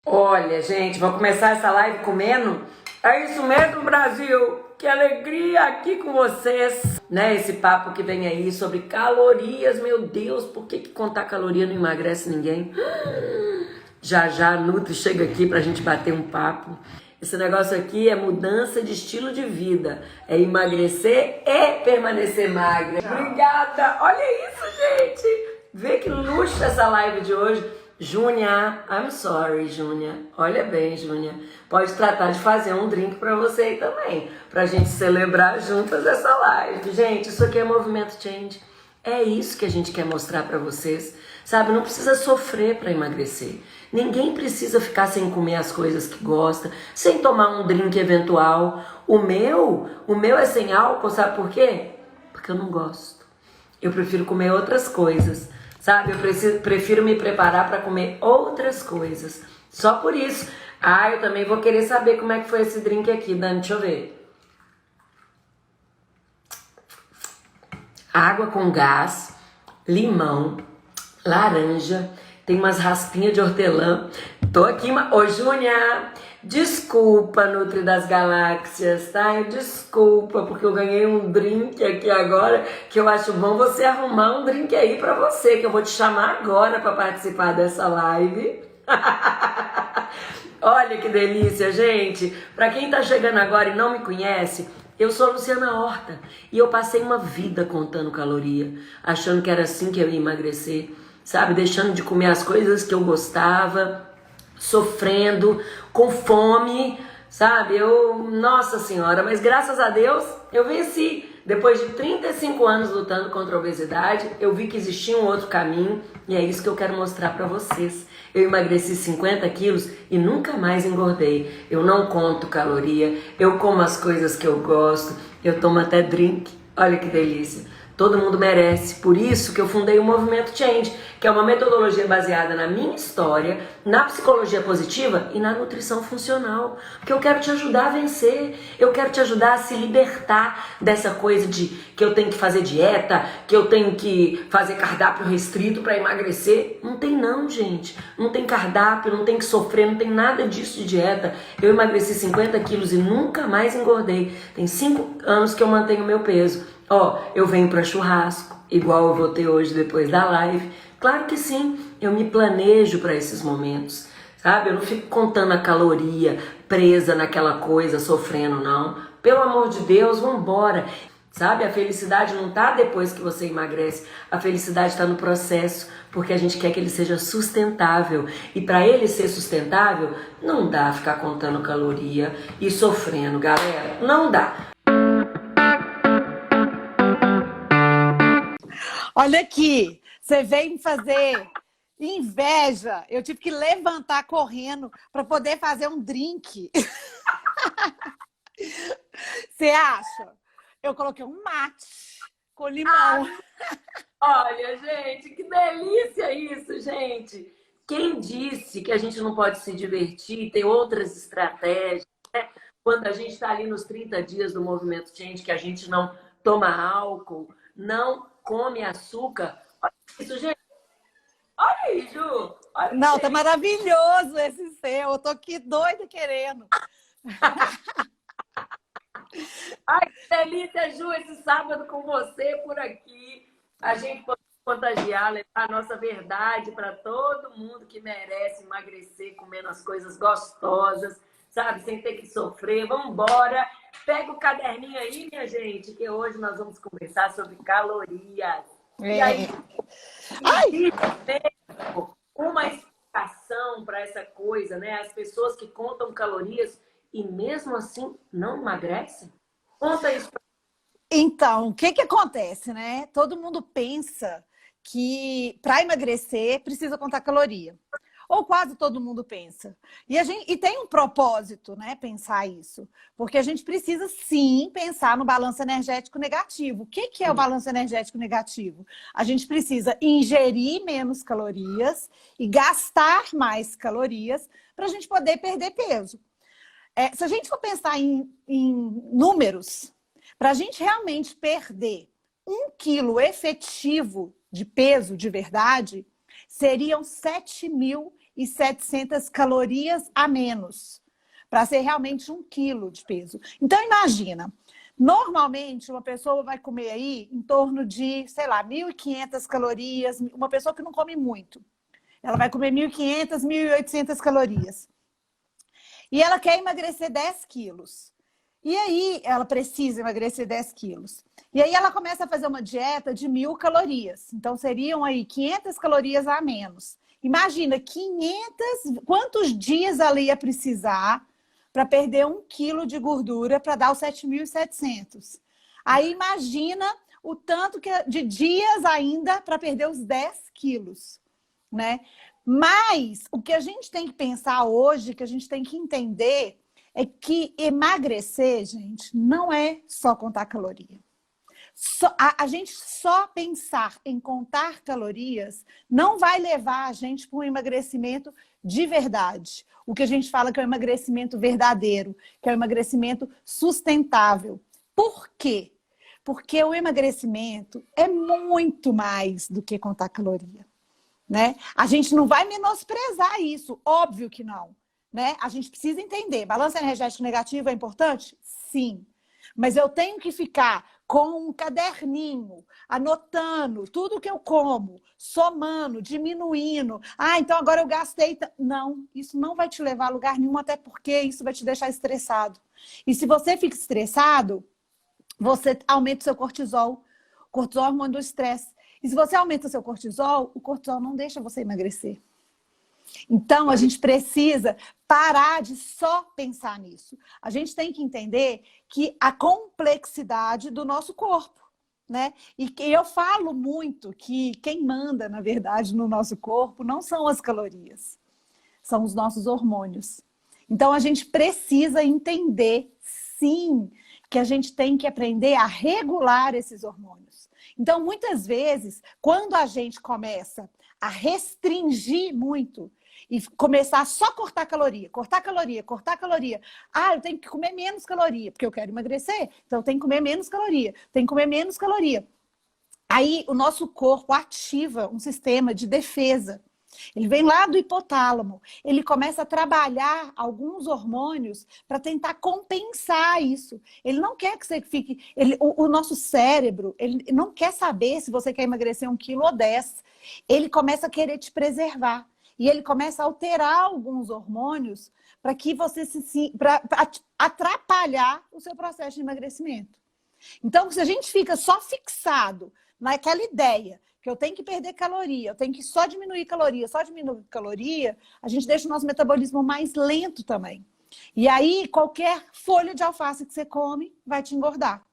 Olha, gente, vou começar essa live comendo. É isso mesmo, Brasil. Que alegria aqui com vocês, né? Esse papo que vem aí sobre calorias, meu Deus, por que contar caloria não emagrece ninguém? Já já a Nutri chega aqui pra gente bater um papo. Esse negócio aqui é mudança de estilo de vida, é emagrecer e permanecer magra. Obrigada, olha isso, gente. Vê que luxo essa live de hoje. Júnia, I'm sorry, Júnia. Olha bem, Júnia. Pode tratar de fazer um drink pra você aí também, pra gente celebrar juntas essa live. Gente, isso aqui é movimento change. É isso que a gente quer mostrar pra vocês. Sabe, não precisa sofrer pra emagrecer. Ninguém precisa ficar sem comer as coisas que gosta, sem tomar um drink eventual. O meu é sem álcool, sabe por quê? Porque eu não gosto. Eu prefiro comer outras coisas, sabe? Eu prefiro me preparar para comer outras coisas. Só por isso. Ah, eu também vou querer saber como é que foi esse drink aqui, Dani. Deixa eu ver. Água com gás, limão, laranja, tem umas raspinhas de hortelã. Tô aqui, ô Júnia, desculpa, Nutri das Galáxias, tá? Desculpa, porque eu ganhei um drink aqui agora, que eu acho bom você arrumar um drink aí pra você, que eu vou te chamar agora pra participar dessa live. Olha que delícia, gente. Pra quem tá chegando agora e não me conhece, eu sou Luciana Horta e eu passei uma vida contando caloria, achando que era assim que eu ia emagrecer, sabe? Deixando de comer as coisas que eu gostava, sofrendo, com fome, sabe? Nossa Senhora, mas graças a Deus eu venci. Depois de 35 anos lutando contra a obesidade, eu vi que existia um outro caminho e é isso que eu quero mostrar pra vocês. Eu emagreci 50 quilos e nunca mais engordei. Eu não conto caloria, eu como as coisas que eu gosto, eu tomo até drink. Olha que delícia. Todo mundo merece. Por isso que eu fundei o Movimento Change, que é uma metodologia baseada na minha história, na psicologia positiva e na nutrição funcional. Porque eu quero te ajudar a vencer. Eu quero te ajudar a se libertar dessa coisa de que eu tenho que fazer dieta, que eu tenho que fazer cardápio restrito para emagrecer. Não tem não, gente. Não tem cardápio, não tem que sofrer, não tem nada disso de dieta. Eu emagreci 50 quilos e nunca mais engordei. Tem 5 anos que eu mantenho o meu peso. Ó, eu venho para churrasco, igual eu vou ter hoje depois da live. Claro que sim, eu me planejo para esses momentos, sabe? Eu não fico contando a caloria, presa naquela coisa, sofrendo, não. Pelo amor de Deus, vambora. Sabe, a felicidade não tá depois que você emagrece, a felicidade está no processo, porque a gente quer que ele seja sustentável. E para ele ser sustentável, não dá ficar contando caloria e sofrendo, galera. Não dá. Olha aqui, você veio me fazer inveja. Eu tive que levantar correndo para poder fazer um drink. Você acha? Eu coloquei um mate com limão. Olha, gente, que delícia isso, gente. Quem disse que a gente não pode se divertir, ter outras estratégias, né? Quando a gente está ali nos 30 dias do Movimento Change, que a gente não toma álcool, não come açúcar. Olha isso, gente. Olha aí, Ju. Olha Não, tá aí. maravilhoso esse seu. Eu tô aqui doida querendo. Ai, que delícia, Ju, esse sábado com você por aqui. A gente pode contagiar, levar a nossa verdade para todo mundo que merece emagrecer, comendo as coisas gostosas, sabe? Sem ter que sofrer. Vamos embora. Pega o caderninho aí, minha gente, que hoje nós vamos conversar sobre calorias. E aí, Ai! existe mesmo uma explicação para essa coisa, né? As pessoas que contam calorias e mesmo assim não emagrecem? Conta isso pra... Então, o que que acontece, né? Todo mundo pensa que para emagrecer precisa contar caloria. Ou quase todo mundo pensa. E tem um propósito, né, pensar isso. Porque a gente precisa, sim, pensar no balanço energético negativo. O que que é o balanço energético negativo? A gente precisa ingerir menos calorias e gastar mais calorias para a gente poder perder peso. Se a gente for pensar em números, para a gente realmente perder 1 quilo efetivo de peso de verdade, seriam 7.500 1.700 calorias a menos, para ser realmente 1 quilo de peso. Então, imagina, normalmente uma pessoa vai comer aí em torno de, sei lá, 1.500 calorias, uma pessoa que não come muito. Ela vai comer 1.500, 1.800 calorias. E ela quer emagrecer 10 quilos. E aí ela precisa emagrecer 10 quilos. E aí ela começa a fazer uma dieta de 1.000 calorias. Então seriam aí 500 calorias a menos. Imagina, 500, quantos dias ela ia precisar para perder 1 quilo de gordura para dar os 7.700. Aí imagina o tanto de dias ainda para perder os 10 quilos, né? Mas o que a gente tem que pensar hoje, que a gente tem que entender, é que emagrecer, gente, não é só contar caloria. A gente só pensar em contar calorias não vai levar a gente para um emagrecimento de verdade. O que a gente fala que é o emagrecimento verdadeiro, que é o emagrecimento sustentável. Por quê? Porque o emagrecimento é muito mais do que contar caloria, né? A gente não vai menosprezar isso, óbvio que não, né? A gente precisa entender, balanço energético negativo é importante? Sim. Mas eu tenho que ficar com um caderninho, anotando tudo que eu como, somando, diminuindo. Ah, então agora eu gastei... Não, isso não vai te levar a lugar nenhum, até porque isso vai te deixar estressado. E se você fica estressado, você aumenta o seu cortisol. O cortisol é o hormônio do estresse. E se você aumenta o seu cortisol, o cortisol não deixa você emagrecer. Então, a gente precisa parar de só pensar nisso. A gente tem que entender que a complexidade do nosso corpo, né? E que eu falo muito que quem manda, na verdade, no nosso corpo não são as calorias, são os nossos hormônios. Então, a gente precisa entender, sim, que a gente tem que aprender a regular esses hormônios. Então, muitas vezes, quando a gente começa a restringir muito e começar a só cortar caloria, cortar caloria, cortar caloria. Ah, eu tenho que comer menos caloria, porque eu quero emagrecer, então eu tenho que comer menos caloria, tenho que comer menos caloria. Aí o nosso corpo ativa um sistema de defesa. Ele vem lá do hipotálamo, ele começa a trabalhar alguns hormônios para tentar compensar isso. Ele não quer que você fique... o nosso cérebro, ele não quer saber se você quer emagrecer 1 quilo ou 10. Ele começa a querer te preservar. E ele começa a alterar alguns hormônios para que você para atrapalhar o seu processo de emagrecimento. Então, se a gente fica só fixado naquela ideia que eu tenho que perder caloria, eu tenho que só diminuir caloria, a gente deixa o nosso metabolismo mais lento também. E aí, qualquer folha de alface que você come vai te engordar.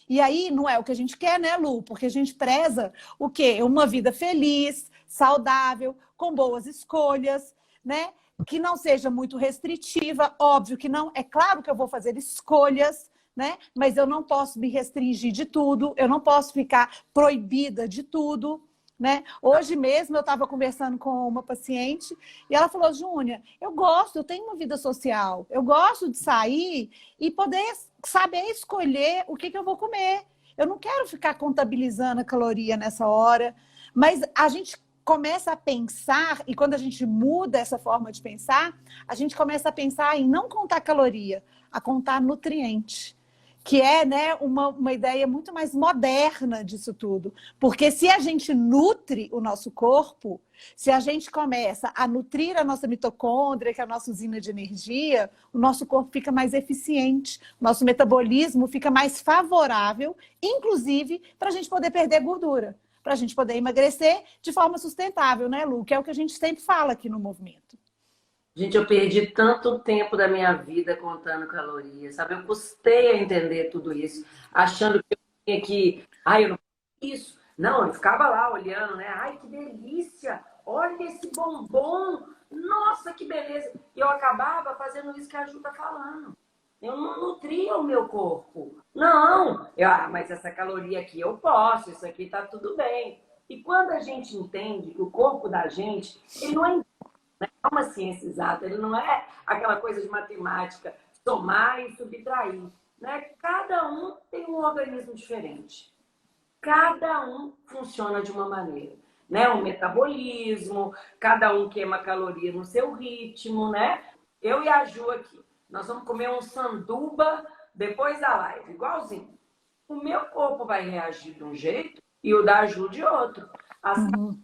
E aí, não é o que a gente quer, né, Lu? Porque a gente preza o quê? Uma vida feliz, saudável, com boas escolhas, né? Que não seja muito restritiva, óbvio que não. É claro que eu vou fazer escolhas, né? Mas eu não posso me restringir de tudo, eu não posso ficar proibida de tudo, né? Hoje mesmo eu estava conversando com uma paciente e ela falou: Júnia, eu tenho uma vida social, eu gosto de sair e poder saber escolher o que eu vou comer. Eu não quero ficar contabilizando a caloria nessa hora, mas a gente começa a pensar, e quando a gente muda essa forma de pensar, a gente começa a pensar em não contar caloria, a contar nutriente, que é, né, uma ideia muito mais moderna disso tudo. Porque se a gente nutre o nosso corpo, se a gente começa a nutrir a nossa mitocôndria, que é a nossa usina de energia, o nosso corpo fica mais eficiente, o nosso metabolismo fica mais favorável, inclusive para a gente poder perder gordura, para a gente poder emagrecer de forma sustentável, né, Lu? Que é o que a gente sempre fala aqui no movimento. Gente, eu perdi tanto tempo da minha vida contando calorias, sabe? Eu custei a entender tudo isso, achando que eu tinha que... Ai, eu não fiz isso. Não, eu ficava lá olhando, né? Ai, que delícia! Olha esse bombom! Nossa, que beleza! E eu acabava fazendo isso que a Ju tá falando. Eu não nutria o meu corpo. Não! Mas essa caloria aqui eu posso, isso aqui tá tudo bem. E quando a gente entende que o corpo da gente, ele não é uma ciência exata, ele não é aquela coisa de matemática, somar e subtrair, né? Cada um tem um organismo diferente. Cada um funciona de uma maneira. né? O metabolismo, cada um queima caloria no seu ritmo, né? Eu e a Ju aqui, nós vamos comer um sanduba depois da live, igualzinho. O meu corpo vai reagir de um jeito e o da Ju de outro. As Uhum.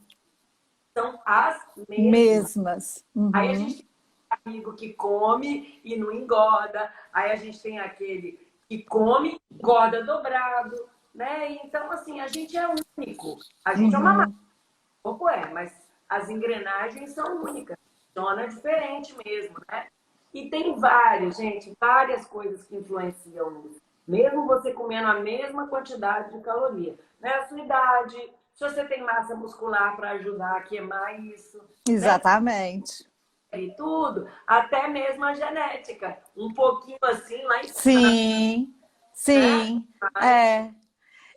são as mesmas. Mesmas. Aí a Uhum. gente tem amigo que come e não engorda. Aí a gente tem aquele que come, engorda dobrado, né? Então, assim, a gente é único. A gente é uma máquina, Uhum. o corpo é, mas as engrenagens são únicas. Funciona diferente mesmo, né? E tem vários, gente, várias coisas que influenciam nisso. Mesmo você comendo a mesma quantidade de caloria, né? A sua idade, se você tem massa muscular para ajudar a queimar isso, né? Exatamente. E tudo, até mesmo a genética. Um pouquinho assim lá em cima, Sim, né? sim. Mas É.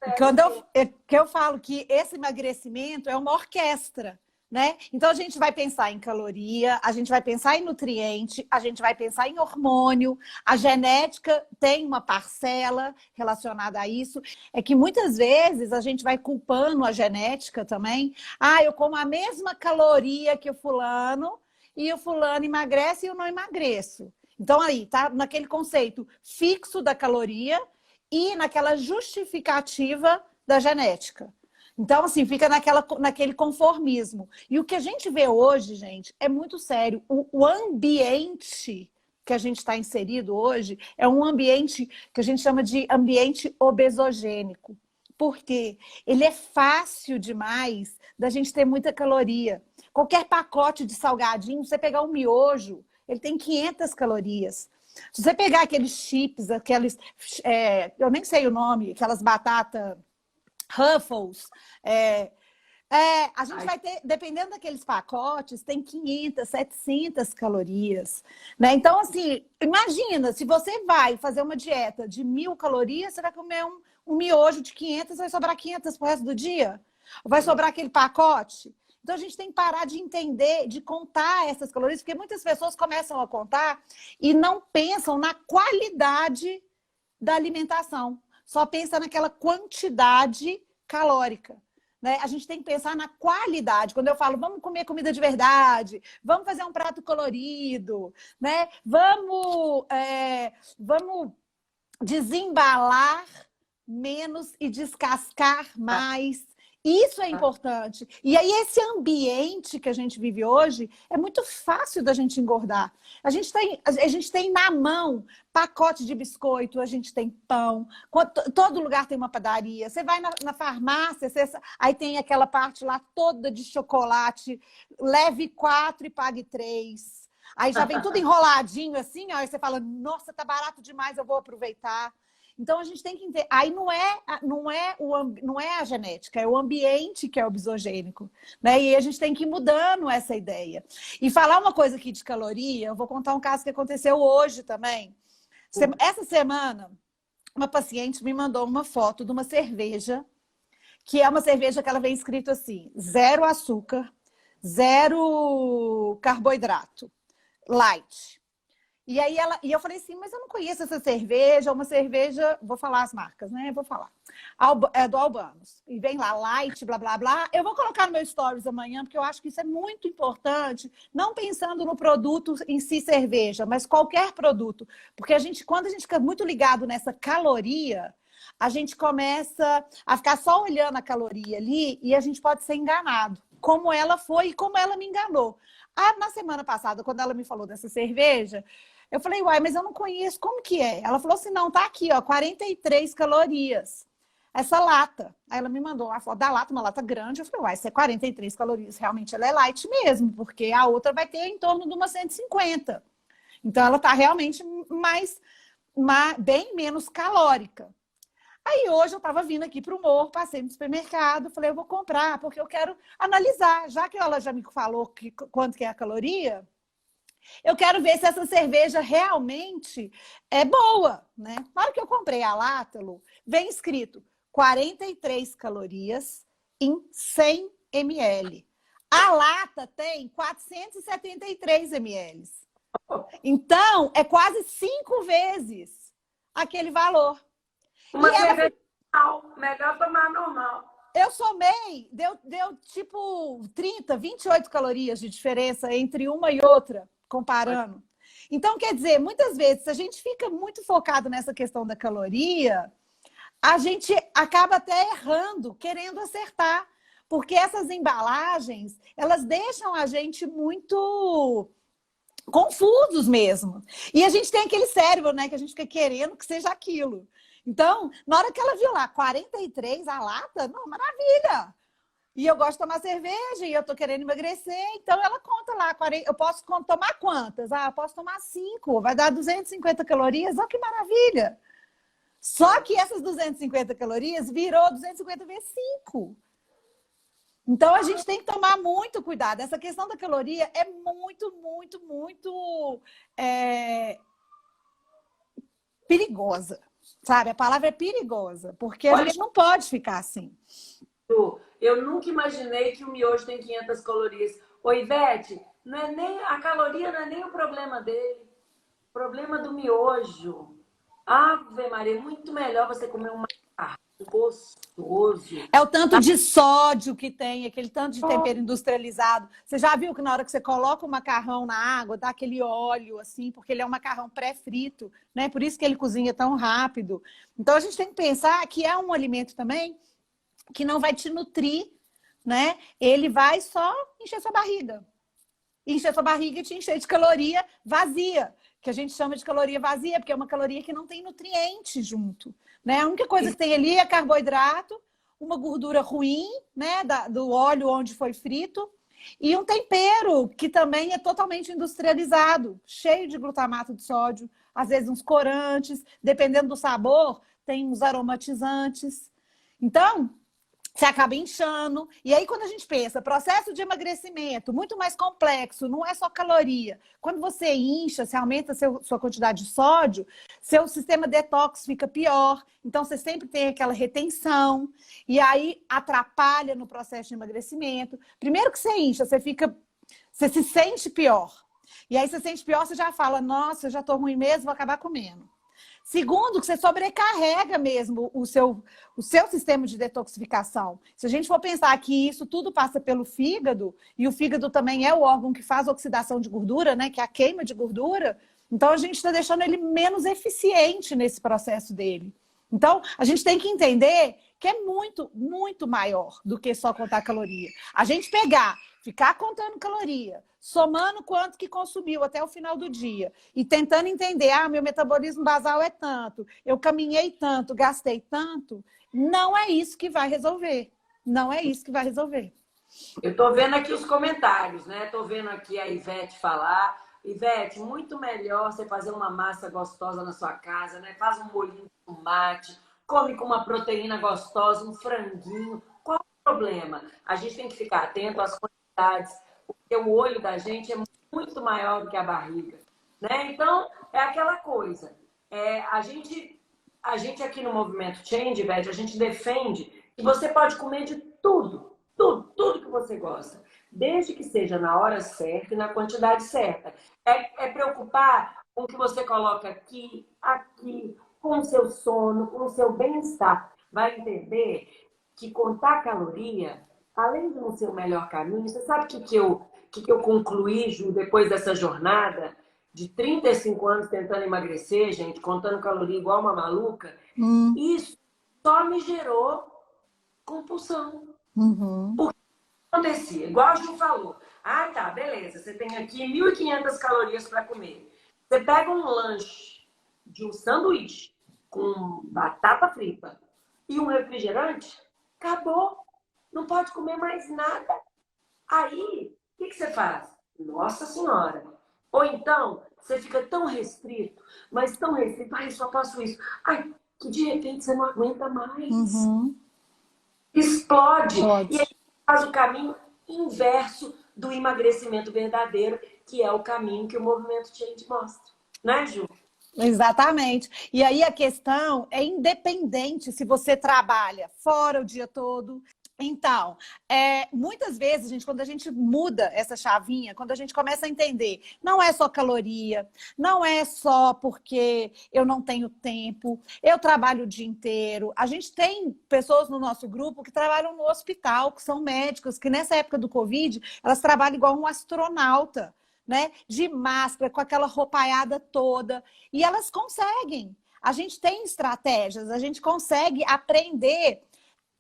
E quando eu falo que esse emagrecimento é uma orquestra, né? Então a gente vai pensar em caloria, a gente vai pensar em nutriente, a gente vai pensar em hormônio, a genética tem uma parcela relacionada a isso. É que muitas vezes a gente vai culpando a genética também. Ah, eu como a mesma caloria que o fulano e o fulano emagrece e eu não emagreço. Então aí tá naquele conceito fixo da caloria e naquela justificativa da genética. Então, assim, fica naquele conformismo. E o que a gente vê hoje, gente, é muito sério. O ambiente que a gente está inserido hoje é um ambiente que a gente chama de ambiente obesogênico. Por quê? Ele é fácil demais da gente ter muita caloria. Qualquer pacote de salgadinho, você pegar um miojo, ele tem 500 calorias. Se você pegar aqueles chips, aqueles, eu nem sei o nome, aquelas batatas Ruffles, a gente vai ter, dependendo daqueles pacotes, tem 500, 700 calorias, né? Então, assim, imagina, se você vai fazer uma dieta de 1.000 calorias, você vai comer um miojo de 500, vai sobrar 500 pro resto do dia? Vai sobrar aquele pacote? Então, a gente tem que parar de entender, de contar essas calorias, porque muitas pessoas começam a contar e não pensam na qualidade da alimentação. Só pensa naquela quantidade calórica. Né? A gente tem que pensar na qualidade. Quando eu falo, vamos comer comida de verdade, vamos fazer um prato colorido, né? Vamos desembalar menos e descascar mais. Isso é importante. E aí, esse ambiente que a gente vive hoje, é muito fácil da gente engordar. A gente tem na mão pacote de biscoito, a gente tem pão, todo lugar tem uma padaria. Você vai na farmácia, aí tem aquela parte lá toda de chocolate, leve 4 e pague 3. Aí já vem tudo enroladinho assim, ó, aí você fala, nossa, tá barato demais, eu vou aproveitar. Então a gente tem que entender. Aí não é a genética, é o ambiente que é obesogênico, né? E a gente tem que ir mudando essa ideia. E falar uma coisa aqui de caloria, eu vou contar um caso que aconteceu hoje também. Essa semana, uma paciente me mandou uma foto de uma cerveja, que é uma cerveja que ela vem escrito assim: 0 açúcar, 0 carboidrato, light. E eu falei assim, mas eu não conheço essa cerveja, uma cerveja, vou falar as marcas, né? Vou falar. É do Albanos. E vem lá, light, blá, blá, blá. Eu vou colocar no meu stories amanhã, porque eu acho que isso é muito importante, não pensando no produto em si, cerveja, mas qualquer produto. Porque quando a gente fica muito ligado nessa caloria, a gente começa a ficar só olhando a caloria ali e a gente pode ser enganado. Como ela foi e como ela me enganou. Na semana passada, quando ela me falou dessa cerveja, eu falei, uai, mas eu não conheço, como que é? Ela falou assim, não, tá aqui, ó, 43 calorias. Essa lata. Aí ela me mandou a foto da lata, uma lata grande. Eu falei, uai, se é 43 calorias, realmente ela é light mesmo, porque a outra vai ter em torno de umas 150. Então ela tá realmente bem menos calórica. Aí hoje eu estava vindo aqui para o Morro, passei no supermercado, falei, eu vou comprar, porque eu quero analisar. Já que ela já me falou quanto que é a caloria, eu quero ver se essa cerveja realmente é boa, né? Na hora que eu comprei a Látalo, vem escrito 43 calorias em 100 ml. A lata tem 473 ml. Então, é quase 5 vezes aquele valor. Uma cerveja normal, melhor tomar normal. eu somei, deu tipo 30, 28 calorias de diferença entre uma e outra, comparando. Então, quer dizer, muitas vezes, se a gente fica muito focado nessa questão da caloria, a gente acaba até errando, querendo acertar. Porque essas embalagens, elas deixam a gente muito confusos mesmo. E a gente tem aquele cérebro, né, que a gente fica querendo que seja aquilo. Então, na hora que ela viu lá, 43 a lata, não, maravilha! E eu gosto de tomar cerveja e eu tô querendo emagrecer, então ela conta lá, eu posso tomar quantas? Ah, eu posso tomar 5, vai dar 250 calorias, olha que maravilha! Só que essas 250 calorias virou 250 vezes 5. Então, a gente tem que tomar muito cuidado. Essa questão da caloria é muito perigosa, sabe? A palavra é perigosa, porque a gente não pode ficar assim. Eu nunca imaginei que o miojo tem 500 calorias. Ô, Ivete, não é nem, a caloria não é nem o problema dele. O problema do miojo. Ave Maria, é muito melhor você comer um macarrão gostoso. É o tanto de sódio que tem, aquele tanto de tempero industrializado. Você já viu que na hora que você coloca o macarrão na água, dá aquele óleo, assim, porque ele é um macarrão pré-frito, né? Por isso que ele cozinha tão rápido. Então, a gente tem que pensar que é um alimento também que não vai te nutrir, né? Ele vai só encher sua barriga. Encher sua barriga e te encher de caloria vazia, que a gente chama de caloria vazia, porque é uma caloria que não tem nutriente junto, né? A única coisa que tem ali é carboidrato, uma gordura ruim, né, do óleo onde foi frito, e um tempero que também é totalmente industrializado, cheio de glutamato de sódio, às vezes uns corantes, dependendo do sabor, tem uns aromatizantes. Então, você acaba inchando. E aí, quando a gente pensa, processo de emagrecimento, muito mais complexo, não é só caloria. Quando você incha, você aumenta sua quantidade de sódio, seu sistema detox fica pior. Então, você sempre tem aquela retenção. E aí, atrapalha no processo de emagrecimento. Primeiro que você incha, você se sente pior. E aí, você se sente pior, você já fala, nossa, eu já tô ruim mesmo, vou acabar comendo. Segundo, que você sobrecarrega mesmo o seu sistema de detoxificação. Se a gente for pensar que isso tudo passa pelo fígado, e o fígado também é o órgão que faz oxidação de gordura, né, que é a queima de gordura, então a gente está deixando ele menos eficiente nesse processo dele. Então, a gente tem que entender que é muito maior do que só contar caloria. A gente ficar contando caloria, somando quanto que consumiu até o final do dia e tentando entender, meu metabolismo basal é tanto, eu caminhei tanto, gastei tanto, não é isso que vai resolver. Não é isso que vai resolver. Eu tô vendo aqui os comentários, né? Tô vendo aqui a Ivete falar. Ivete, muito melhor você fazer uma massa gostosa na sua casa, né? Faz um molhinho de tomate, come com uma proteína gostosa, um franguinho. Qual o problema? A gente tem que ficar atento às quantidades, porque o olho da gente é muito maior do que a barriga, né? Então, é aquela coisa. A gente aqui no Movimento Change, Ivete, a gente defende que você pode comer de tudo que você gosta, desde que seja na hora certa e na quantidade certa. É preocupar com o que você coloca aqui, com o seu sono, com o seu bem-estar. Vai entender que contar caloria, além de não ser o melhor caminho, você sabe o que eu concluí, Ju, depois dessa jornada de 35 anos tentando emagrecer, gente, contando caloria igual uma maluca? Isso só me gerou compulsão. Porque acontecia, igual a Ju falou. Tá, beleza, você tem aqui 1.500 calorias para comer. Você pega um lanche de um sanduíche com batata frita e um refrigerante, acabou. Não pode comer mais nada. Aí, o que você faz? Nossa Senhora! Ou então, você fica tão restrito, mas tão restrito, eu só faço isso. Que de repente você não aguenta mais. Explode. E aí faz o caminho inverso do emagrecimento verdadeiro, que é o caminho que o Movimento Change mostra. Né, Ju? Exatamente. E aí a questão é independente se você trabalha fora o dia todo, Então, muitas vezes, gente, quando a gente muda essa chavinha, quando a gente começa a entender, não é só caloria, não é só porque eu não tenho tempo, eu trabalho o dia inteiro. A gente tem pessoas no nosso grupo que trabalham no hospital, que são médicos, que nessa época do Covid, elas trabalham igual um astronauta, né? De máscara, com aquela roupaiada toda, e elas conseguem. A gente tem estratégias, a gente consegue aprender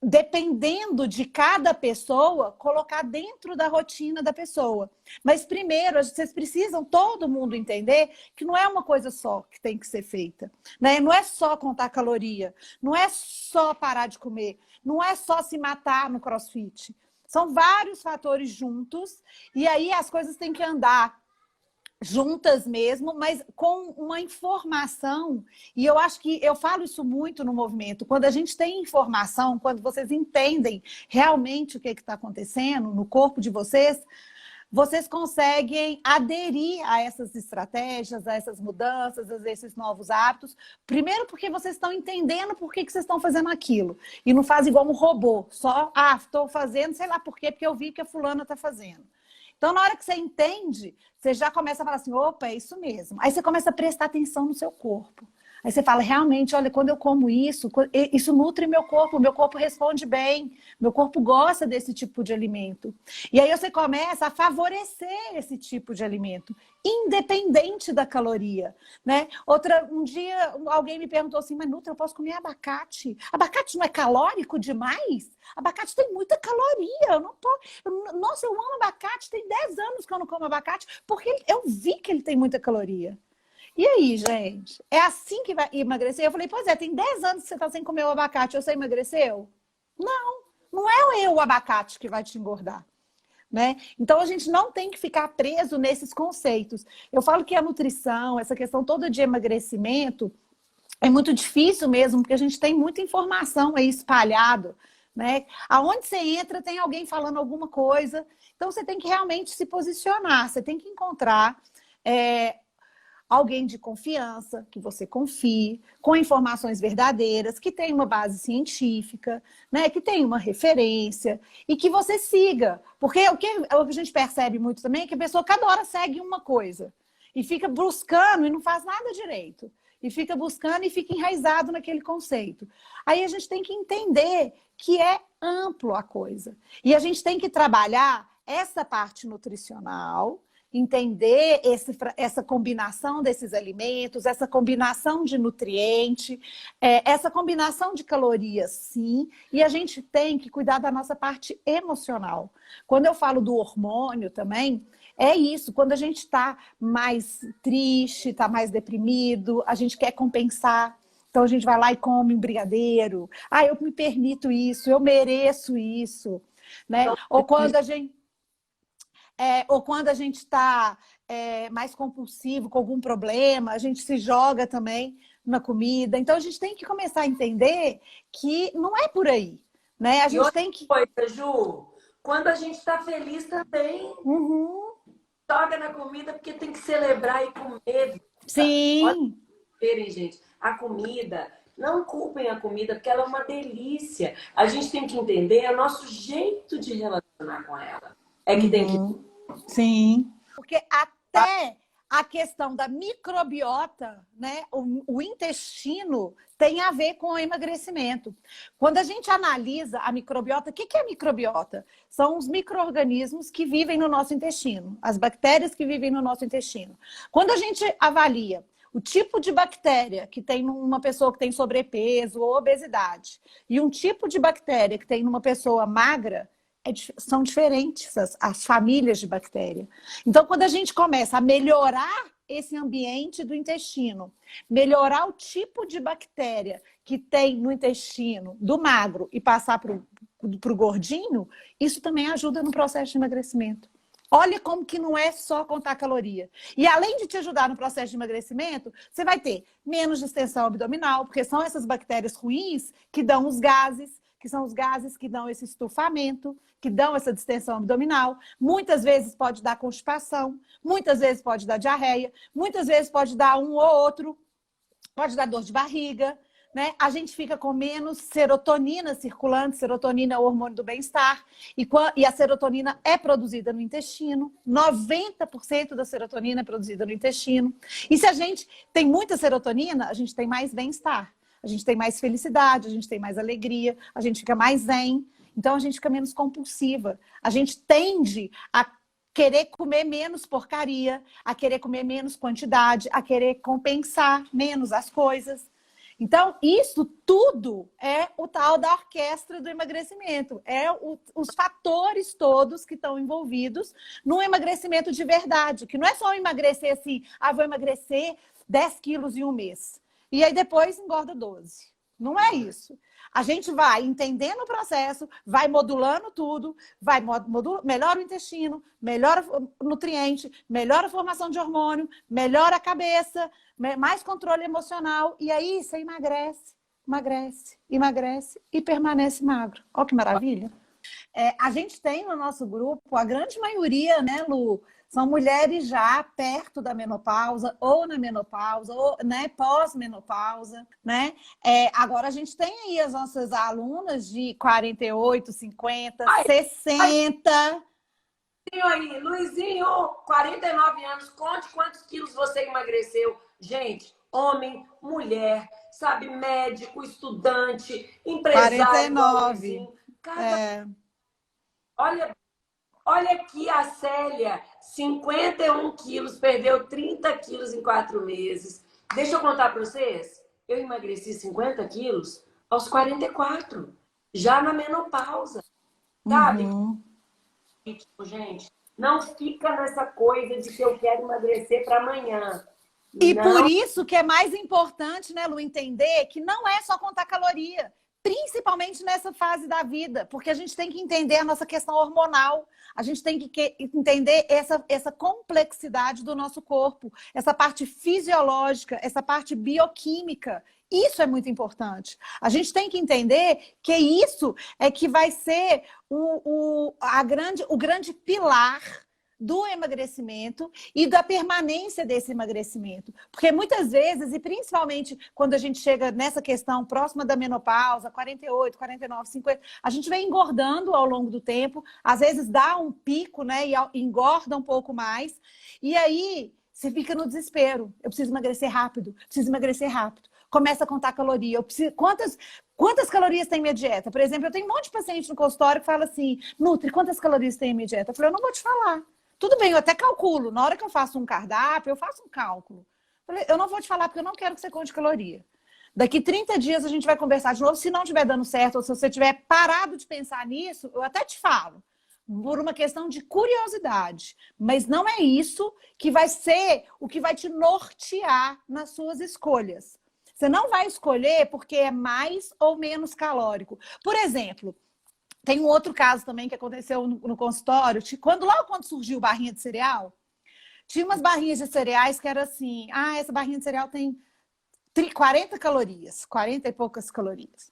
dependendo de cada pessoa, colocar dentro da rotina da pessoa. Mas primeiro, vocês precisam todo mundo entender que não é uma coisa só que tem que ser feita, né? Não é só contar caloria, não é só parar de comer, não é só se matar no CrossFit. São vários fatores juntos e aí as coisas têm que andar juntas mesmo, mas com uma informação. E eu acho que eu falo isso muito no movimento. Quando a gente tem informação, quando vocês entendem realmente o que está acontecendo no corpo de vocês, vocês conseguem aderir a essas estratégias, a essas mudanças, a esses novos hábitos. Primeiro porque vocês estão entendendo por que vocês estão fazendo aquilo. E não faz igual um robô, só, estou fazendo, sei lá por quê, porque eu vi que a fulana está fazendo. Então, na hora que você entende, você já começa a falar assim, opa, é isso mesmo. Aí você começa a prestar atenção no seu corpo. Aí você fala, realmente, olha, quando eu como isso nutre meu corpo responde bem, meu corpo gosta desse tipo de alimento. E aí você começa a favorecer esse tipo de alimento, independente da caloria, né? Um dia alguém me perguntou assim, mas Nutra, eu posso comer abacate? Abacate não é calórico demais? Abacate tem muita caloria, eu não posso. Nossa, eu amo abacate, tem 10 anos que eu não como abacate, porque eu vi que ele tem muita caloria. E aí, gente? É assim que vai emagrecer? Eu falei, pois é, tem 10 anos que você está sem comer o abacate, você emagreceu? Não, não é o abacate que vai te engordar, né? Então, a gente não tem que ficar preso nesses conceitos. Eu falo que a nutrição, essa questão toda de emagrecimento, é muito difícil mesmo, porque a gente tem muita informação aí espalhado, né? Aonde você entra, tem alguém falando alguma coisa. Então, você tem que realmente se posicionar, você tem que encontrar alguém de confiança, que você confie, com informações verdadeiras, que tem uma base científica, né? Que tem uma referência e que você siga. Porque o que a gente percebe muito também é que a pessoa cada hora segue uma coisa e fica buscando e não faz nada direito. E fica buscando e fica enraizado naquele conceito. Aí a gente tem que entender que é amplo a coisa. E a gente tem que trabalhar essa parte nutricional, entender essa combinação desses alimentos, essa combinação de nutriente, essa combinação de calorias, sim. E a gente tem que cuidar da nossa parte emocional. Quando eu falo do hormônio também, é isso. Quando a gente está mais triste, está mais deprimido, a gente quer compensar. Então a gente vai lá e come um brigadeiro. Eu me permito isso, eu mereço isso, né? Ou quando a gente está mais compulsivo com algum problema, a gente se joga também na comida. Então, a gente tem que começar a entender que não é por aí, né? A gente tem que... coisa, Ju, quando a gente está feliz também, joga na comida, porque tem que celebrar e comer. Sim. Olha, gente, a comida... Não culpem a comida, porque ela é uma delícia. A gente tem que entender o nosso jeito de relacionar com ela. É que tem que... Sim. Porque até a questão da microbiota, né? O intestino tem a ver com o emagrecimento. Quando a gente analisa a microbiota, o que é a microbiota? São os micro-organismos que vivem no nosso intestino, as bactérias que vivem no nosso intestino. Quando a gente avalia o tipo de bactéria que tem numa pessoa que tem sobrepeso ou obesidade e um tipo de bactéria que tem numa pessoa magra, são diferentes as famílias de bactéria. Então, quando a gente começa a melhorar esse ambiente do intestino, melhorar o tipo de bactéria que tem no intestino do magro e passar para o gordinho, isso também ajuda no processo de emagrecimento. Olha como que não é só contar caloria. E além de te ajudar no processo de emagrecimento, você vai ter menos distensão abdominal, porque são essas bactérias ruins que dão os gases, que são os gases que dão esse estufamento, que dão essa distensão abdominal. Muitas vezes pode dar constipação, muitas vezes pode dar diarreia, muitas vezes pode dar um ou outro, pode dar dor de barriga, né? A gente fica com menos serotonina circulante. Serotonina é o hormônio do bem-estar. E a serotonina é produzida no intestino. 90% da serotonina é produzida no intestino. E se a gente tem muita serotonina, a gente tem mais bem-estar. A gente tem mais felicidade, a gente tem mais alegria, a gente fica mais zen. Então, a gente fica menos compulsiva. A gente tende a querer comer menos porcaria, a querer comer menos quantidade, a querer compensar menos as coisas. Então, isso tudo é o tal da orquestra do emagrecimento. Os fatores todos que estão envolvidos no emagrecimento de verdade. Que não é só emagrecer assim, vou emagrecer 10 quilos em um mês. E aí depois engorda 12. Não é isso. A gente vai entendendo o processo, vai modulando tudo, melhora o intestino, melhora o nutriente, melhora a formação de hormônio, melhora a cabeça, mais controle emocional. E aí você emagrece, emagrece, emagrece e permanece magro. Olha que maravilha. A gente tem no nosso grupo, a grande maioria, né, Lu, são mulheres já perto da menopausa, ou na menopausa, ou, né, pós-menopausa, né? Agora a gente tem aí as nossas alunas de 48, 50, 60. Aí, Luizinho, 49 anos, conte quantos quilos você emagreceu. Gente, homem, mulher, sabe, médico, estudante, empresário. 49. Olha aqui a Célia, 51 quilos, perdeu 30 quilos em 4 meses. Deixa eu contar para vocês, eu emagreci 50 quilos aos 44, já na menopausa, sabe? Gente, não fica nessa coisa de que eu quero emagrecer para amanhã. E por isso que é mais importante, né, Lu, entender que não é só contar caloria, principalmente nessa fase da vida, porque a gente tem que entender a nossa questão hormonal, a gente tem que entender essa complexidade do nosso corpo, essa parte fisiológica, essa parte bioquímica. Isso é muito importante. A gente tem que entender que isso é que vai ser o grande pilar do emagrecimento e da permanência desse emagrecimento. Porque muitas vezes, e principalmente quando a gente chega nessa questão próxima da menopausa, 48, 49, 50, a gente vem engordando ao longo do tempo, às vezes dá um pico, né, e engorda um pouco mais, e aí você fica no desespero. Eu preciso emagrecer rápido, preciso emagrecer rápido. Começa a contar caloria. Quantas calorias tem minha dieta? Por exemplo, eu tenho um monte de paciente no consultório que fala assim, Nutri, quantas calorias tem minha dieta? Eu falei, eu não vou te falar. Tudo bem, eu até calculo. Na hora que eu faço um cardápio, eu faço um cálculo. Eu não vou te falar porque eu não quero que você conte caloria. Daqui 30 dias a gente vai conversar de novo. Se não estiver dando certo ou se você tiver parado de pensar nisso, eu até te falo. Por uma questão de curiosidade. Mas não é isso que vai ser o que vai te nortear nas suas escolhas. Você não vai escolher porque é mais ou menos calórico. Por exemplo, tem um outro caso também que aconteceu no consultório. Quando surgiu barrinha de cereal, tinha umas barrinhas de cereais que era assim, essa barrinha de cereal tem 40 calorias, 40 e poucas calorias.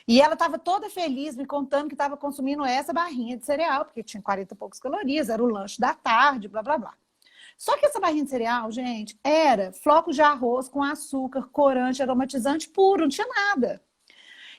E ela estava toda feliz me contando que estava consumindo essa barrinha de cereal, porque tinha 40 e poucas calorias, era o lanche da tarde, blá, blá, blá. Só que essa barrinha de cereal, gente, era flocos de arroz com açúcar, corante, aromatizante puro, não tinha nada.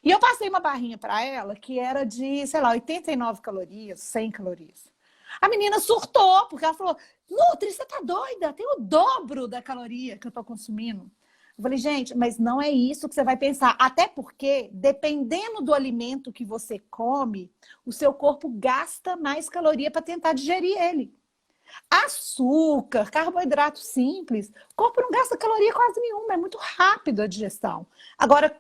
E eu passei uma barrinha para ela que era de, sei lá, 89 calorias, 100 calorias. A menina surtou, porque ela falou, Nutri, você tá doida? Tem o dobro da caloria que eu tô consumindo. Eu falei, gente, mas não é isso que você vai pensar. Até porque, dependendo do alimento que você come, o seu corpo gasta mais caloria para tentar digerir ele. Açúcar, carboidrato simples, o corpo não gasta caloria quase nenhuma, é muito rápido a digestão. Agora,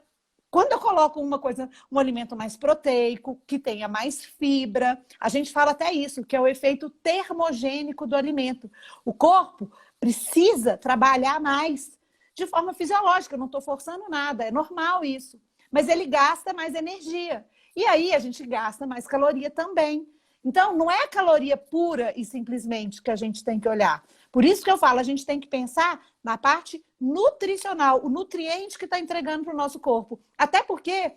quando eu coloco um alimento mais proteico, que tenha mais fibra, a gente fala até isso, que é o efeito termogênico do alimento. O corpo precisa trabalhar mais de forma fisiológica, eu não estou forçando nada, é normal isso. Mas ele gasta mais energia. E aí a gente gasta mais caloria também. Então, não é a caloria pura e simplesmente que a gente tem que olhar. Por isso que eu falo, a gente tem que pensar na parte nutricional, o nutriente que está entregando para o nosso corpo. Até porque,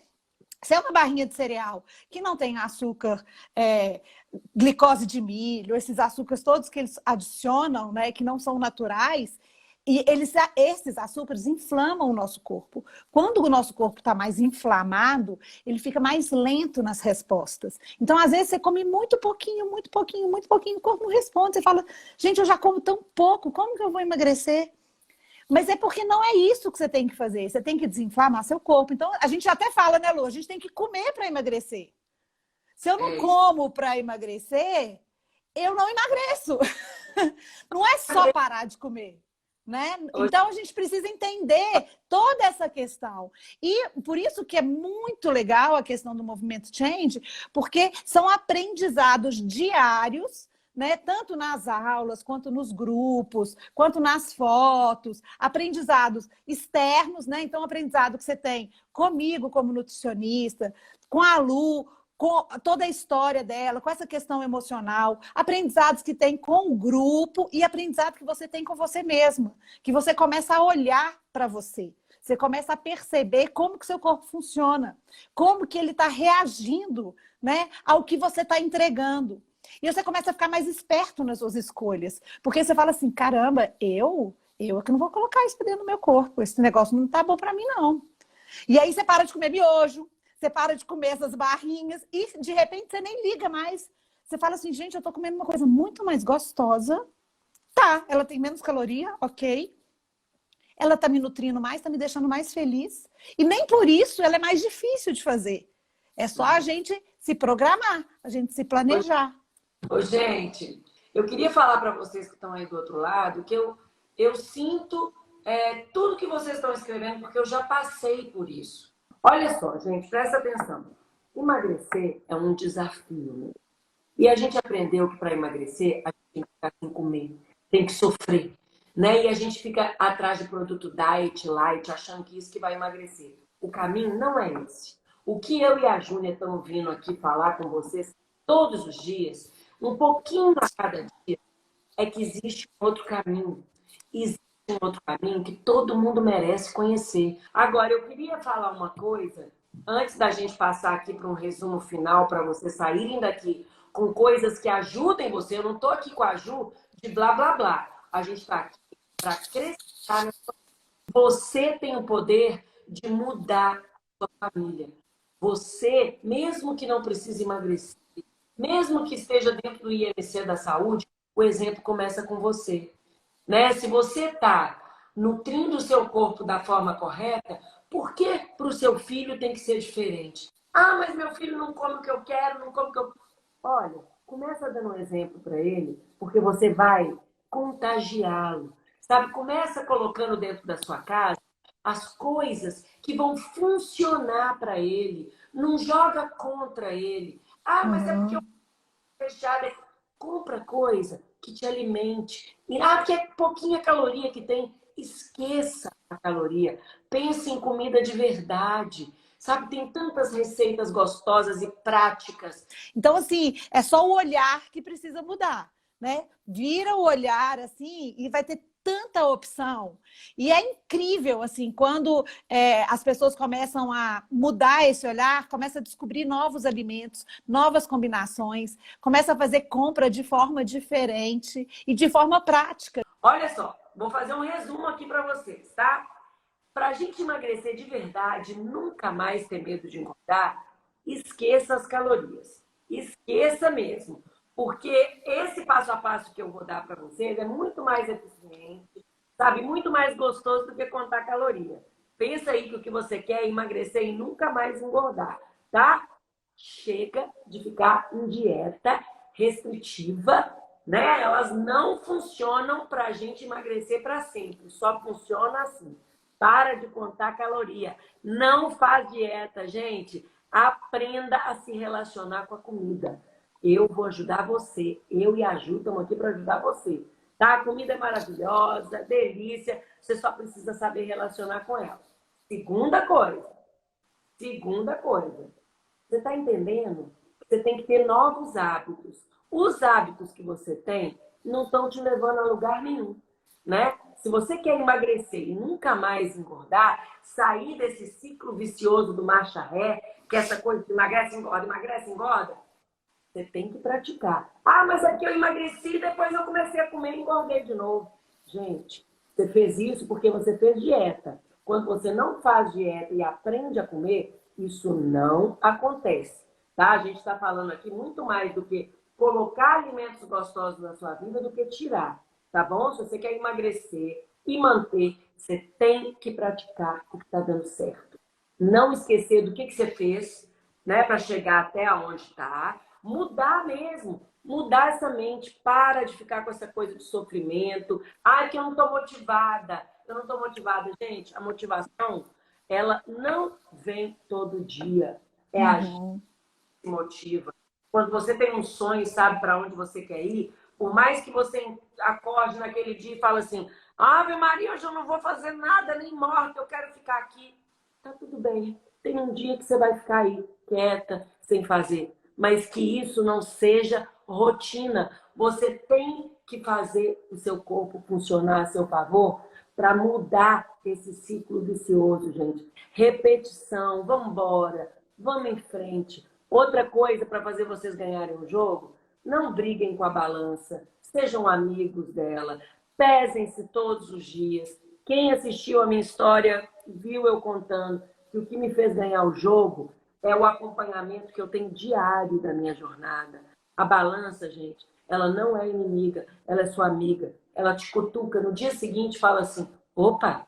se é uma barrinha de cereal que não tem açúcar, glicose de milho, esses açúcares todos que eles adicionam, né, que não são naturais, E esses açúcares inflamam o nosso corpo. Quando o nosso corpo está mais inflamado, ele fica mais lento nas respostas. Então, às vezes, você come muito pouquinho, muito pouquinho, muito pouquinho, o corpo não responde. Você fala, gente, eu já como tão pouco, como que eu vou emagrecer? Mas é porque não é isso que você tem que fazer. Você tem que desinflamar seu corpo. Então, a gente até fala, né, Lu? A gente tem que comer para emagrecer. Se eu não como para emagrecer, eu não emagreço. Não é só parar de comer. Né? Então a gente precisa entender toda essa questão. E por isso que é muito legal a questão do movimento Change, porque são aprendizados diários, né? Tanto nas aulas, quanto nos grupos, quanto nas fotos, aprendizados externos, né? Então, aprendizado que você tem comigo como nutricionista, com a Lu, com toda a história dela, com essa questão emocional, aprendizados que tem com o grupo e aprendizado que você tem com você mesma, que você começa a olhar para você. Você começa a perceber como que seu corpo funciona, como que ele está reagindo, né, ao que você está entregando. E você começa a ficar mais esperto nas suas escolhas, porque você fala assim, caramba, eu é que não vou colocar isso dentro do meu corpo, esse negócio não está bom para mim, não. E aí você para de comer miojo, você para de comer essas barrinhas e, de repente, você nem liga mais. Você fala assim, gente, eu tô comendo uma coisa muito mais gostosa. Tá, ela tem menos caloria, ok. Ela tá me nutrindo mais, tá me deixando mais feliz. E nem por isso ela é mais difícil de fazer. É só a gente se programar, a gente se planejar. Ô, gente, eu queria falar para vocês que estão aí do outro lado que eu sinto tudo que vocês estão escrevendo, porque eu já passei por isso. Olha só, gente, presta atenção. Emagrecer é um desafio, né? E a gente aprendeu que para emagrecer, a gente tem que ficar sem comer, tem que sofrer, né? E a gente fica atrás de produto diet, light, achando que isso que vai emagrecer. O caminho não é esse. O que eu e a Júnia estamos vindo aqui falar com vocês todos os dias, um pouquinho a cada dia, é que existe outro caminho. Existe um outro caminho que todo mundo merece conhecer. Agora, eu queria falar uma coisa, antes da gente passar aqui para um resumo final, para vocês saírem daqui com coisas que ajudem você. Eu não estou aqui com a Ju de blá, blá, blá. A gente está aqui para acrescentar. Você tem o poder de mudar a sua família. Você, mesmo que não precise emagrecer, mesmo que esteja dentro do IMC da saúde, o exemplo começa com você. Né? Se você está nutrindo o seu corpo da forma correta, por que para o seu filho tem que ser diferente? Ah, mas meu filho não come o que eu quero, não come o que eu... Olha, começa dando um exemplo para ele, porque você vai contagiá-lo. Sabe? Começa colocando dentro da sua casa as coisas que vão funcionar para ele. Não joga contra ele. Ah, mas é porque eu fechada. Compra coisa que te alimente. E, porque é pouquinha caloria que tem. Esqueça a caloria. Pense em comida de verdade. Sabe, tem tantas receitas gostosas e práticas. Então, assim, é só o olhar que precisa mudar, né? Vira o olhar, assim, e vai ter tanta opção. E é incrível, assim, quando as pessoas começam a mudar esse olhar, começam a descobrir novos alimentos, novas combinações, começa a fazer compra de forma diferente e de forma prática. Olha só, vou fazer um resumo aqui para vocês, tá? Para a gente emagrecer de verdade, nunca mais ter medo de engordar, esqueça as calorias. Esqueça mesmo. Porque esse passo a passo que eu vou dar para vocês é muito mais eficiente, sabe? Muito mais gostoso do que contar caloria. Pensa aí que o que você quer é emagrecer e nunca mais engordar, tá? Chega de ficar em dieta restritiva, né? Elas não funcionam para a gente emagrecer para sempre. Só funciona assim. Para de contar caloria. Não faz dieta, gente. Aprenda a se relacionar com a comida. Eu vou ajudar você. Eu e a Ju estamos aqui para ajudar você. Tá? A comida é maravilhosa, delícia. Você só precisa saber relacionar com ela. Segunda coisa. Você está entendendo? Você tem que ter novos hábitos. Os hábitos que você tem não estão te levando a lugar nenhum, né? Se você quer emagrecer e nunca mais engordar, sair desse ciclo vicioso do marcha ré, que é essa coisa de emagrece, engorda, você tem que praticar. Ah, mas aqui eu emagreci, depois eu comecei a comer e engordei de novo. Gente, Você fez isso porque você fez dieta. Quando você não faz dieta e aprende a comer, isso não acontece. Tá? A gente está falando aqui muito mais do que colocar alimentos gostosos na sua vida do que tirar. Tá bom? Se você quer emagrecer e manter, você tem que praticar o que está dando certo. Não esquecer do que você fez, né, para chegar até onde está. Mudar mesmo. Mudar essa mente. Para de ficar com essa coisa de sofrimento. Ai, que eu não estou motivada. Eu não estou motivada. Gente, a motivação, ela não vem todo dia. É a gente Uhum. que motiva. Quando você tem um sonho e sabe para onde você quer ir, por mais que você acorde naquele dia e fale assim, Ave Maria, hoje eu não vou fazer nada, nem morta, eu quero ficar aqui. Tá tudo bem. Tem um dia que você vai ficar aí, quieta, sem fazer. Mas que isso não seja rotina. Você tem que fazer o seu corpo funcionar a seu favor para mudar esse ciclo vicioso, gente. Repetição, vamos embora, vamos em frente. Outra coisa para fazer vocês ganharem o jogo, não briguem com a balança, sejam amigos dela, pesem-se todos os dias. Quem assistiu a minha história viu eu contando que o que me fez ganhar o jogo é o acompanhamento que eu tenho diário da minha jornada. A balança, gente, ela não é inimiga, ela é sua amiga. Ela te cutuca no dia seguinte e fala assim, opa,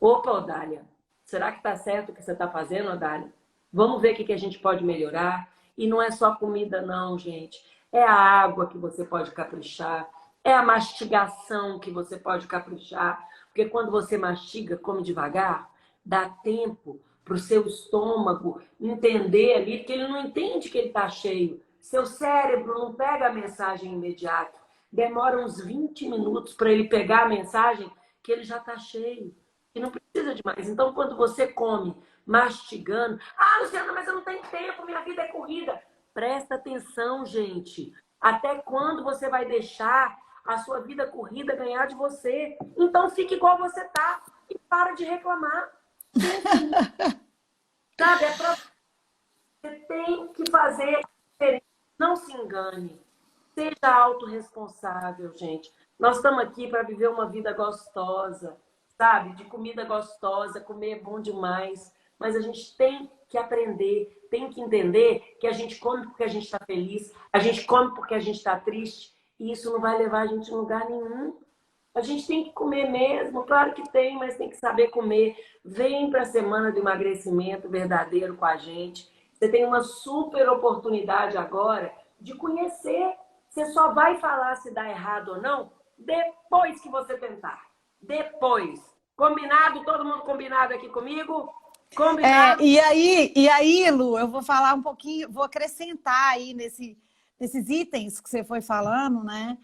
opa, Odália, será que tá certo o que você está fazendo, Odália? Vamos ver o que a gente pode melhorar. E não é só comida, não, gente. É a água que você pode caprichar. É a mastigação que você pode caprichar. Porque quando você mastiga, come devagar, dá tempo para o seu estômago entender ali, porque ele não entende que ele está cheio. Seu cérebro não pega a mensagem imediato. Demora uns 20 minutos para ele pegar a mensagem que ele já está cheio. E não precisa de mais. Então, quando você come mastigando, ah, Luciana, mas eu não tenho tempo, minha vida é corrida. Presta atenção, gente. Até quando você vai deixar a sua vida corrida ganhar de você? Então, fique igual você tá e para de reclamar. Sabe? Você tem que fazer diferente. Não se engane. Seja autorresponsável, gente. Nós estamos aqui para viver uma vida gostosa, sabe? De comida gostosa, comer é bom demais. Mas a gente tem que aprender, tem que entender que a gente come porque a gente está feliz, a gente come porque a gente está triste, e isso não vai levar a gente a lugar nenhum. A gente tem que comer mesmo, claro que tem, mas tem que saber comer. Vem para a semana do emagrecimento verdadeiro com a gente. Você tem uma super oportunidade agora de conhecer. Você só vai falar se dá errado ou não depois que você tentar. Depois. Combinado? Todo mundo combinado aqui comigo? Combinado? E aí, Lu, eu vou falar um pouquinho, vou acrescentar aí nesses itens que você foi falando, né?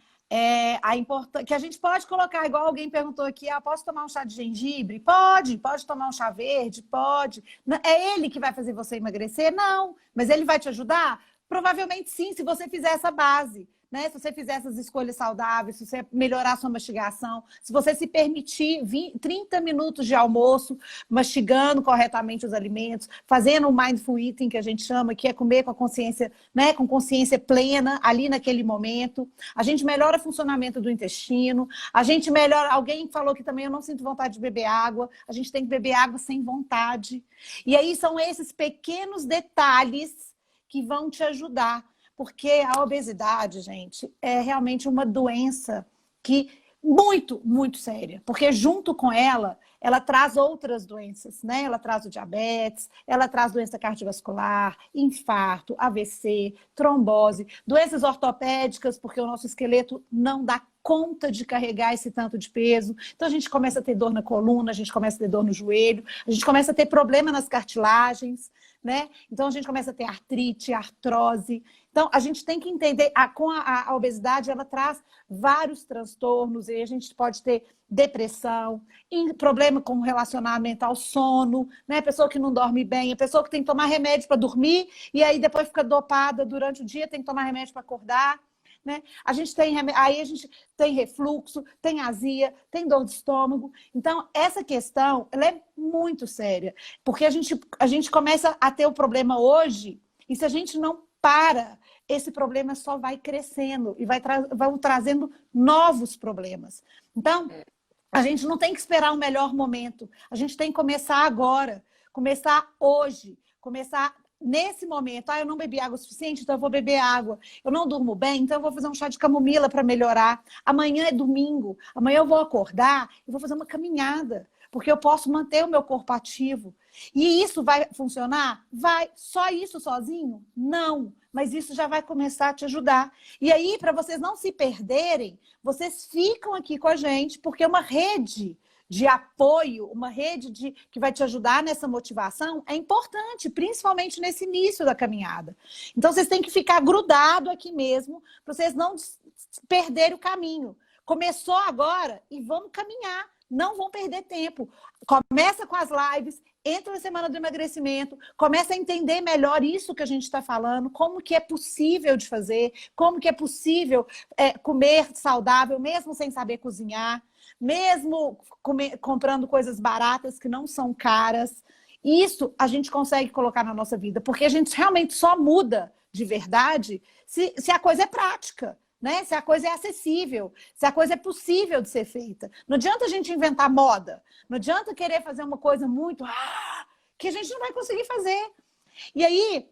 Que a gente pode colocar, igual alguém perguntou aqui, posso tomar um chá de gengibre? Pode tomar um chá verde? Pode. É ele que vai fazer você emagrecer? Não. Mas ele vai te ajudar? Provavelmente sim, se você fizer essa base. Né? Se você fizer essas escolhas saudáveis, se você melhorar a sua mastigação, se você se permitir 30 minutos de almoço, mastigando corretamente os alimentos, fazendo o mindful eating, que a gente chama, que é comer com a consciência, né? Com consciência plena, ali naquele momento. A gente melhora o funcionamento do intestino, a gente melhora... Alguém falou que também eu não sinto vontade de beber água, a gente tem que beber água sem vontade. E aí são esses pequenos detalhes que vão te ajudar. Porque a obesidade, gente, é realmente uma doença que muito, muito séria. Porque junto com ela traz outras doenças, né? Ela traz o diabetes, ela traz doença cardiovascular, infarto, AVC, trombose, doenças ortopédicas, porque o nosso esqueleto não dá conta de carregar esse tanto de peso. Então a gente começa a ter dor na coluna, a gente começa a ter dor no joelho, a gente começa a ter problema nas cartilagens, né? Então a gente começa a ter artrite, artrose. Então a gente tem que entender, com a obesidade ela traz vários transtornos, e a gente pode ter depressão, problema com relacionamento ao sono, né? Pessoa que não dorme bem, a pessoa que tem que tomar remédio para dormir e aí depois fica dopada durante o dia, tem que tomar remédio para acordar. Né? Aí a gente tem refluxo, tem azia, tem dor de estômago. Então, essa questão ela é muito séria, porque a gente começa a ter o problema hoje, e se a gente não para, esse problema só vai crescendo e vai trazendo novos problemas. Então, A gente não tem que esperar um melhor momento. A gente tem que começar agora, começar hoje, começar nesse momento. Eu não bebi água suficiente, então eu vou beber água. Eu não durmo bem, então eu vou fazer um chá de camomila para melhorar. Amanhã é domingo, amanhã eu vou acordar e vou fazer uma caminhada, porque eu posso manter o meu corpo ativo. E isso vai funcionar? Vai. Só isso sozinho? Não. Mas isso já vai começar a te ajudar. E aí, para vocês não se perderem, vocês ficam aqui com a gente, porque é uma rede de apoio, uma rede que vai te ajudar nessa motivação é importante, principalmente nesse início da caminhada. Então, vocês têm que ficar grudado aqui mesmo, para vocês não perderem o caminho. Começou agora e vamos caminhar. Não vão perder tempo. Começa com as lives, entra na semana do emagrecimento, começa a entender melhor isso que a gente está falando, como que é possível de fazer, como que é possível comer saudável, mesmo sem saber cozinhar, mesmo comprando coisas baratas que não são caras. Isso a gente consegue colocar na nossa vida, porque a gente realmente só muda de verdade se a coisa é prática. Né? Se a coisa é acessível, se a coisa é possível de ser feita. Não adianta a gente inventar moda, não adianta querer fazer uma coisa muito que a gente não vai conseguir fazer. E aí,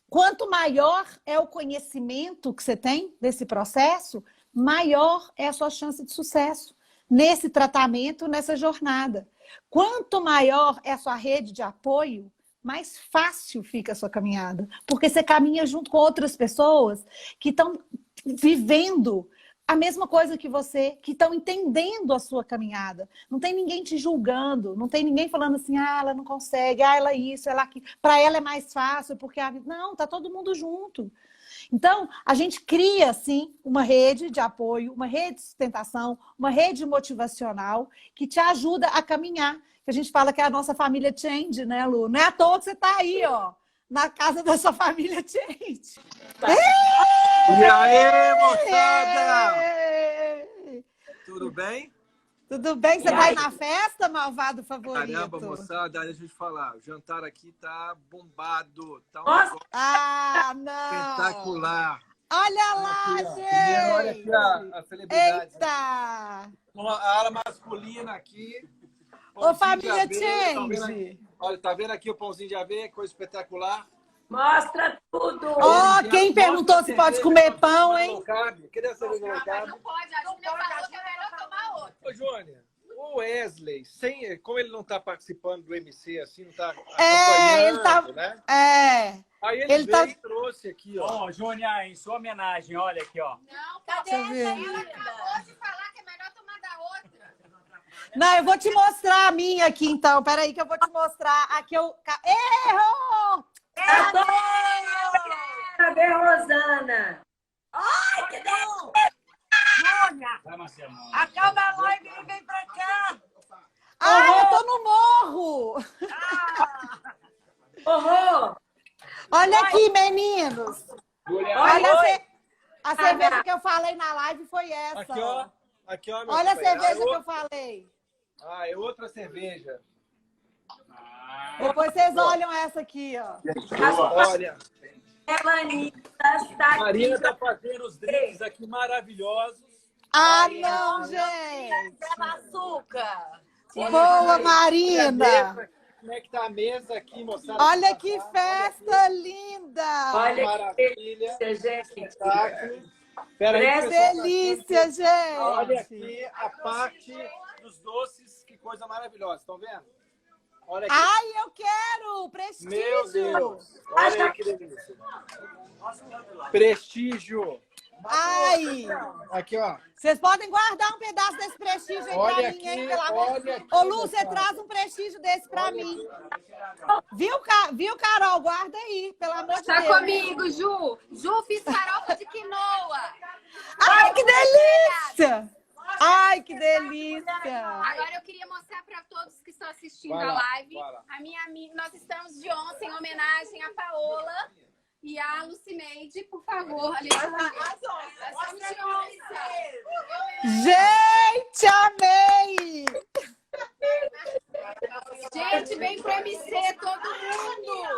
quanto maior é o conhecimento que você tem desse processo, maior é a sua chance de sucesso nesse tratamento, nessa jornada. Quanto maior é a sua rede de apoio, mais fácil fica a sua caminhada, porque você caminha junto com outras pessoas que estão vivendo a mesma coisa que você, que estão entendendo a sua caminhada. Não tem ninguém te julgando, não tem ninguém falando assim, ela não consegue, ela isso, ela aquilo. Para ela é mais fácil, porque a vida... Não, tá todo mundo junto. Então, a gente cria, assim, uma rede de apoio, uma rede de sustentação, uma rede motivacional que te ajuda a caminhar. Que a gente fala que é a nossa família Change, né, Lu? Não é à toa que você tá aí, ó, na casa da sua família Change. E aí, moçada? Tudo bem? Tudo bem? Você vai na festa, malvado favorito? Caramba, moçada, deixa eu te falar. O jantar aqui tá bombado. Tá um Nossa! negócio Não! espetacular. Olha lá, Aqui, ó. gente! Primeiro, olha aqui a celebridade. Eita! A ala masculina aqui. Ô, família Tá Change! Olha, tá vendo aqui o pãozinho de aveia? Coisa espetacular. Mostra tudo! Ó, quem perguntou se pode comer pão, hein? Cadê a cerveja no cabo? Não pode, a Júlia falou que é melhor tomar outra. Ô, Jônia, o Wesley, como ele não está participando do MC, assim, não está ele acompanhando, tá... né? Aí ele ele veio tá... e trouxe aqui, ó. Ó, Jônia, em sua homenagem, olha aqui, ó. Não, Cadê cadê essa essa? aí? Ela acabou de falar que é melhor tomar da outra. Não, eu vou te mostrar a minha aqui, então. Peraí que eu vou te mostrar. Aqui eu... Errou! Cadê, Rosana? Ai, que delícia! Jônia, Vai, Marcelo. acaba a live e vem pra cá. Eu tô no morro! Horror! Olha aqui, meninos! Júlia, Olha a cerveja que eu falei na live foi essa. aqui, ó. Aqui, ó, meu Olha a companheiro. cerveja que eu falei. É outra cerveja. Depois vocês olham essa aqui, ó. Olha, Anitta está A Marina aqui. tá fazendo os drinks aqui maravilhosos. Não, gente! Leva açúcar. Boa, Marina! como é que tá a mesa aqui, moçada? Olha que festa linda! Olha que Maravilha. delícia, gente. Espetáculo. Pera aí, Parece pessoal. Delícia, gente! Olha aqui a parte dos doces, que coisa maravilhosa. Estão vendo? Olha aqui. Ai, eu quero! Prestígio! Meu Deus! Olha aí que delícia. Prestígio. Ai! Aqui, ó. Vocês podem guardar um pedaço desse prestígio aí Olha pra aqui, mim, hein? Pelo amor de olha aqui, Ô, Lu, você moçada. traz um prestígio desse pra mim. Viu, Carol? Guarda aí, pelo amor de Tá Deus. comigo, Ju. Ju, fiz farofa de quinoa. Ai, que delícia! Ai, que delícia! Agora eu queria mostrar para todos que estão assistindo Vai a lá, live. vai lá. A minha amiga, nós estamos de ontem em homenagem à Paola e à Lucineide, por favor. Ali, nós estamos de onça. Gente, amei! Gente, vem pro MC todo mundo.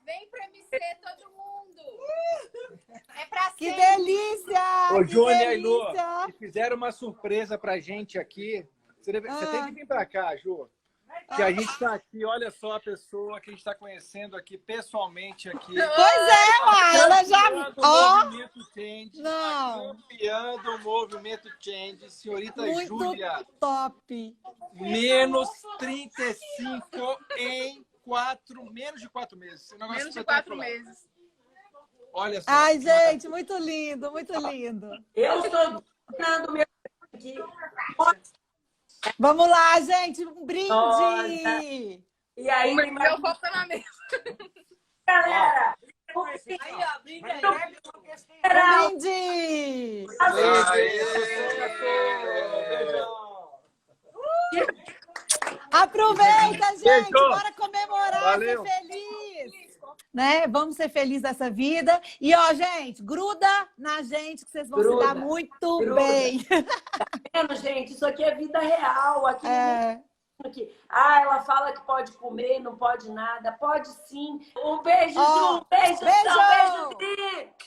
Vem pro MC todo mundo. É pra Que sempre. delícia! Ô, que Jônia e Lu, delícia! se fizeram uma surpresa pra gente aqui. Você tem que vir pra cá, Ju. Que a gente tá aqui, olha só a pessoa que a gente tá conhecendo aqui pessoalmente aqui. Pois é, uai, ela já... Campeã do Ó, movimento Change. não. A campeã do movimento Change, senhorita Muito Júlia. top. Menos 35 em menos de 4 meses. Esse negócio Menos de espetacular. 4 meses. Olha só. Ai, gente, muito lindo, muito lindo. Eu estou dando meu aqui. Vamos lá, gente, um brinde. Nossa. E aí, O meu copo tá na mesa. galera? Aí, ó, brinca aí. Um brinde. Aproveita, gente, Beijo. bora comemorar, Valeu. ser feliz. Né? Vamos ser felizes nessa vida. E, ó, gente, gruda na gente que vocês vão Gruda, se dar muito gruda. bem. Vendo, gente, isso aqui é vida real. Aqui, É. aqui. Ah, ela fala que pode comer, não pode nada. Pode sim. Um beijo, Ó, Ju. Beijo, beijo. Sal, beijo, Dri.